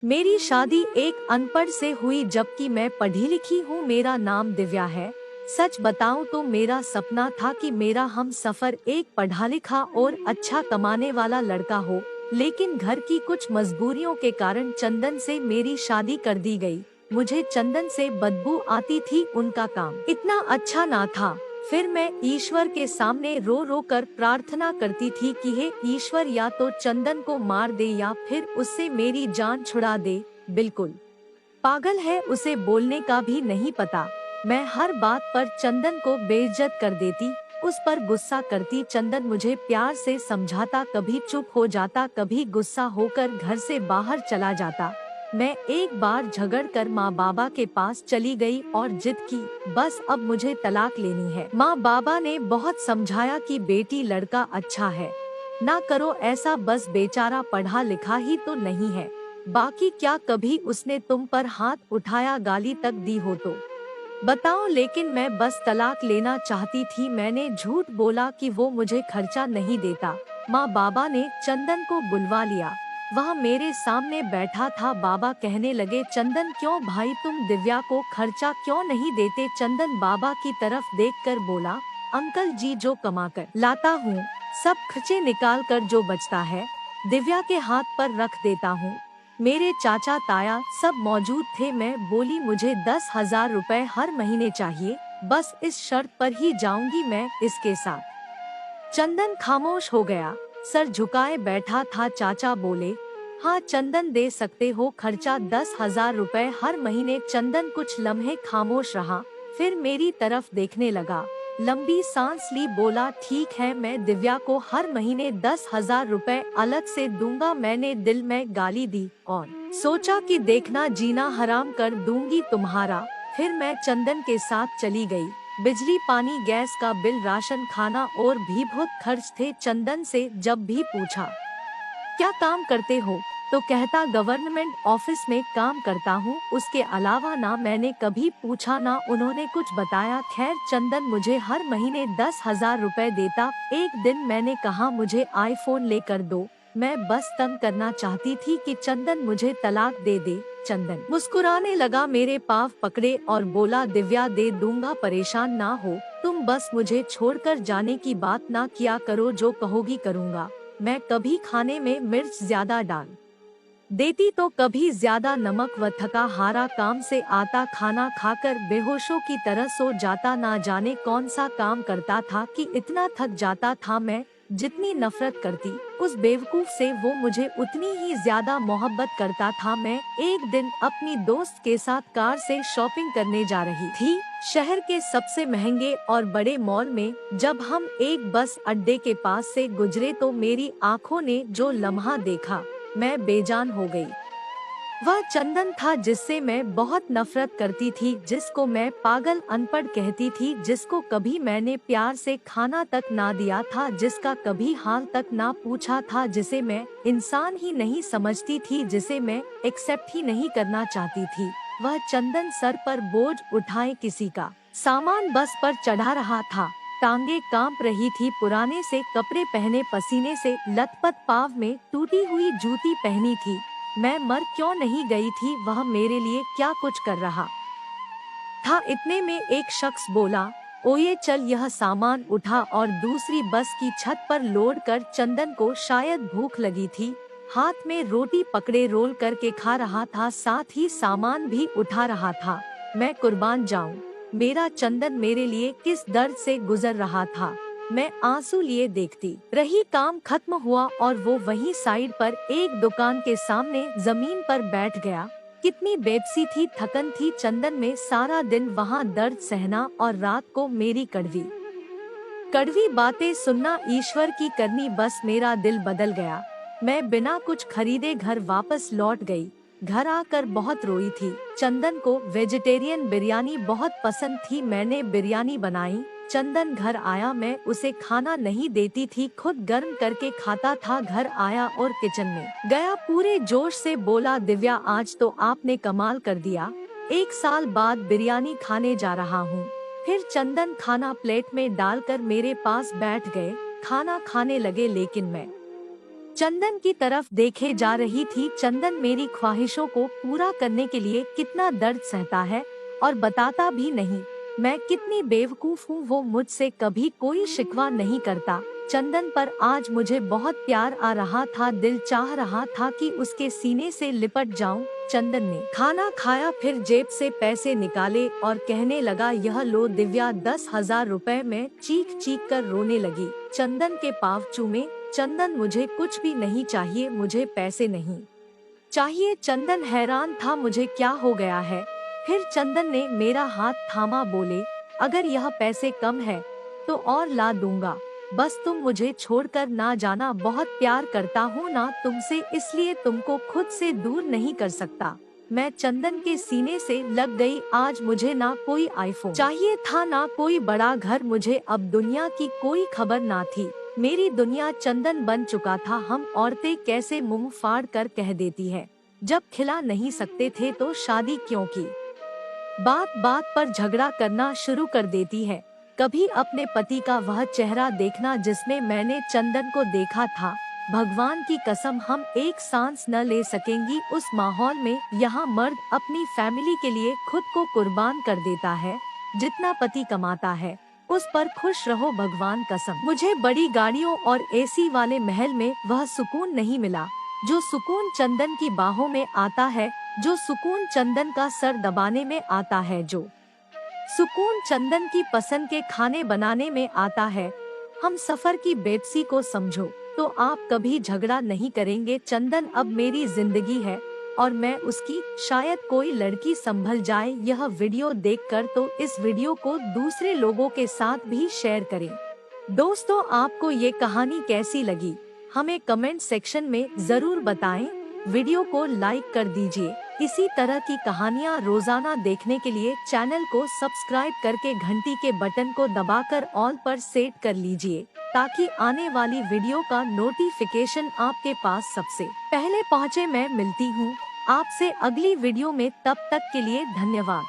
मेरी शादी एक अनपढ़ से हुई जबकि मैं पढ़ी लिखी हूँ। मेरा नाम दिव्या है। सच बताऊँ तो मेरा सपना था कि मेरा हम सफर एक पढ़ा लिखा और अच्छा कमाने वाला लड़का हो, लेकिन घर की कुछ मजबूरियों के कारण चंदन से मेरी शादी कर दी गई। मुझे चंदन से बदबू आती थी, उनका काम इतना अच्छा ना था। फिर मैं ईश्वर के सामने रो रो कर प्रार्थना करती थी कि हे ईश्वर, या तो चंदन को मार दे या फिर उससे मेरी जान छुड़ा दे। बिल्कुल पागल है, उसे बोलने का भी नहीं पता। मैं हर बात पर चंदन को बेइज्जत कर देती, उस पर गुस्सा करती। चंदन मुझे प्यार से समझाता, कभी चुप हो जाता, कभी गुस्सा होकर घर से बाहर चला जाता। मैं एक बार झगड़ कर माँ बाबा के पास चली गई और जिद की, बस अब मुझे तलाक लेनी है। माँ बाबा ने बहुत समझाया कि बेटी लड़का अच्छा है, ना करो ऐसा, बस बेचारा पढ़ा लिखा ही तो नहीं है। बाकी क्या कभी उसने तुम पर हाथ उठाया, गाली तक दी हो तो बताओ? लेकिन मैं बस तलाक लेना चाहती थी। मैंने झूठ बोला कि वो मुझे खर्चा नहीं देता। माँ बाबा ने चंदन को बुलवा लिया। वह मेरे सामने बैठा था। बाबा कहने लगे, चंदन क्यों भाई, तुम दिव्या को खर्चा क्यों नहीं देते? चंदन बाबा की तरफ देखकर बोला, अंकल जी, जो कमा कर लाता हूँ सब खर्चे निकाल कर जो बचता है दिव्या के हाथ पर रख देता हूँ। मेरे चाचा ताया सब मौजूद थे। मैं बोली, मुझे 10,000 रुपए हर महीने चाहिए, बस इस शर्त पर ही जाऊंगी मैं इसके साथ। चंदन खामोश हो गया, सर झुकाए बैठा था। चाचा बोले, हाँ चंदन, दे सकते हो खर्चा 10,000 रुपए हर महीने। चंदन कुछ लम्हे खामोश रहा, फिर मेरी तरफ देखने लगा, लंबी सांस ली, बोला, ठीक है, मैं दिव्या को हर महीने 10,000 रुपए अलग से दूंगा। मैंने दिल में गाली दी और सोचा कि देखना, जीना हराम कर दूंगी तुम्हारा। फिर मैं चंदन के साथ चली गई। बिजली, पानी, गैस का बिल, राशन, खाना और भी बहुत खर्च थे। चंदन से जब भी पूछा क्या काम करते हो तो कहता, गवर्नमेंट ऑफिस में काम करता हूँ, उसके अलावा ना मैंने कभी पूछा ना उन्होंने कुछ बताया। खैर, चंदन मुझे हर महीने 10,000 रुपए देता। एक दिन मैंने कहा, मुझे आईफोन लेकर दो। मैं बस तंग करना चाहती थी कि चंदन मुझे तलाक दे दे। चंदन मुस्कुराने लगा, मेरे पाँव पकड़े और बोला, दिव्या, दे दूंगा, परेशान ना हो, तुम बस मुझे छोड़कर जाने की बात ना किया करो, जो कहोगी करूँगा। मैं कभी खाने में मिर्च ज्यादा डाल देती तो कभी ज्यादा नमक, व थका हारा काम से आता, खाना खाकर बेहोशों की तरह सो जाता। ना जाने कौन सा काम करता था कि इतना थक जाता था मैं। जितनी नफरत करती उस बेवकूफ से, वो मुझे उतनी ही ज्यादा मोहब्बत करता था। मैं एक दिन अपनी दोस्त के साथ कार से शॉपिंग करने जा रही थी, शहर के सबसे महंगे और बड़े मॉल में। जब हम एक बस अड्डे के पास से गुजरे तो मेरी आंखों ने जो लम्हा देखा, मैं बेजान हो गई। वह चंदन था जिससे मैं बहुत नफरत करती थी, जिसको मैं पागल अनपढ़ कहती थी, जिसको कभी मैंने प्यार से खाना तक ना दिया था, जिसका कभी हाल तक ना पूछा था, जिसे मैं इंसान ही नहीं समझती थी, जिसे मैं एक्सेप्ट ही नहीं करना चाहती थी। वह चंदन सर पर बोझ उठाए किसी का सामान बस पर चढ़ा रहा था। टांगे कांप रही थी, पुराने से कपड़े पहने, पसीने से लथपथ, पाँव में टूटी हुई जूती पहनी थी। मैं मर क्यों नहीं गई थी, वह मेरे लिए क्या कुछ कर रहा था। इतने में एक शख्स बोला, ओए चल, यह सामान उठा, और दूसरी बस की छत पर लोड कर। चंदन को शायद भूख लगी थी, हाथ में रोटी पकड़े रोल करके खा रहा था, साथ ही सामान भी उठा रहा था। मैं कुर्बान जाऊं, मेरा चंदन मेरे लिए किस दर्द से गुजर रहा था। मैं आंसू लिए देखती रही। काम खत्म हुआ और वो वहीं साइड पर एक दुकान के सामने जमीन पर बैठ गया। कितनी बेबसी थी, थकन थी चंदन में, सारा दिन वहाँ दर्द सहना और रात को मेरी कड़वी कड़वी बातें सुनना। ईश्वर की करनी, बस मेरा दिल बदल गया। मैं बिना कुछ खरीदे घर वापस लौट गई। घर आकर बहुत रोई थी। चंदन को वेजिटेरियन बिरयानी बहुत पसंद थी, मैंने बिरयानी बनाई। चंदन घर आया, मैं उसे खाना नहीं देती थी, खुद गर्म करके खाता था। घर आया और किचन में गया, पूरे जोश से बोला, दिव्या, आज तो आपने कमाल कर दिया, 1 साल बाद बिरयानी खाने जा रहा हूँ। फिर चंदन खाना प्लेट में डालकर मेरे पास बैठ गए, खाना खाने लगे, लेकिन मैं चंदन की तरफ देखे जा रही थी। चंदन मेरी ख्वाहिशों को पूरा करने के लिए कितना दर्द सहता है और बताता भी नहीं। मैं कितनी बेवकूफ हूँ, वो मुझसे कभी कोई शिकवा नहीं करता। चंदन पर आज मुझे बहुत प्यार आ रहा था, दिल चाह रहा था कि उसके सीने से लिपट जाऊं। चंदन ने खाना खाया, फिर जेब से पैसे निकाले और कहने लगा, यह लो दिव्या 10,000 रुपए में चीख चीख कर रोने लगी। चंदन के पाँव चूमे। चंदन, मुझे कुछ भी नहीं चाहिए, मुझे पैसे नहीं चाहिए। चंदन हैरान था, मुझे क्या हो गया है। फिर चंदन ने मेरा हाथ थामा, बोले, अगर यह पैसे कम है तो और ला दूंगा, बस तुम मुझे छोड़कर ना जाना। बहुत प्यार करता हूँ ना तुमसे, इसलिए तुमको खुद से दूर नहीं कर सकता। मैं चंदन के सीने से लग गई। आज मुझे ना कोई आईफोन चाहिए था, ना कोई बड़ा घर, मुझे अब दुनिया की कोई खबर ना थी। मेरी दुनिया चंदन बन चुका था। हम औरतें कैसे मुंह फाड़ कर कह देती है, जब खिला नहीं सकते थे तो शादी क्यों की। बात बात पर झगड़ा करना शुरू कर देती है। कभी अपने पति का वह चेहरा देखना जिसमें मैंने चंदन को देखा था। भगवान की कसम, हम एक सांस न ले सकेंगी उस माहौल में। यहाँ मर्द अपनी फैमिली के लिए खुद को कुर्बान कर देता है। जितना पति कमाता है उस पर खुश रहो, भगवान कसम। मुझे बड़ी गाड़ियों और एसी वाले महल में वह सुकून नहीं मिला जो सुकून चंदन की बाहों में आता है, जो सुकून चंदन का सर दबाने में आता है, जो सुकून चंदन की पसंद के खाने बनाने में आता है। हम सफर की बेबसी को समझो तो आप कभी झगड़ा नहीं करेंगे। चंदन अब मेरी जिंदगी है और मैं उसकी। शायद कोई लड़की संभल जाए यह वीडियो देखकर, तो इस वीडियो को दूसरे लोगों के साथ भी शेयर करें। दोस्तों, आपको ये कहानी कैसी लगी हमें कमेंट सेक्शन में जरूर बताएं। वीडियो को लाइक कर दीजिए। इसी तरह की कहानियाँ रोजाना देखने के लिए चैनल को सब्सक्राइब करके घंटी के बटन को दबाकर ऑल पर सेट कर लीजिए, ताकि आने वाली वीडियो का नोटिफिकेशन आपके पास सबसे पहले पहुँचे। मैं मिलती हूँ आपसे अगली वीडियो में, तब तक के लिए धन्यवाद।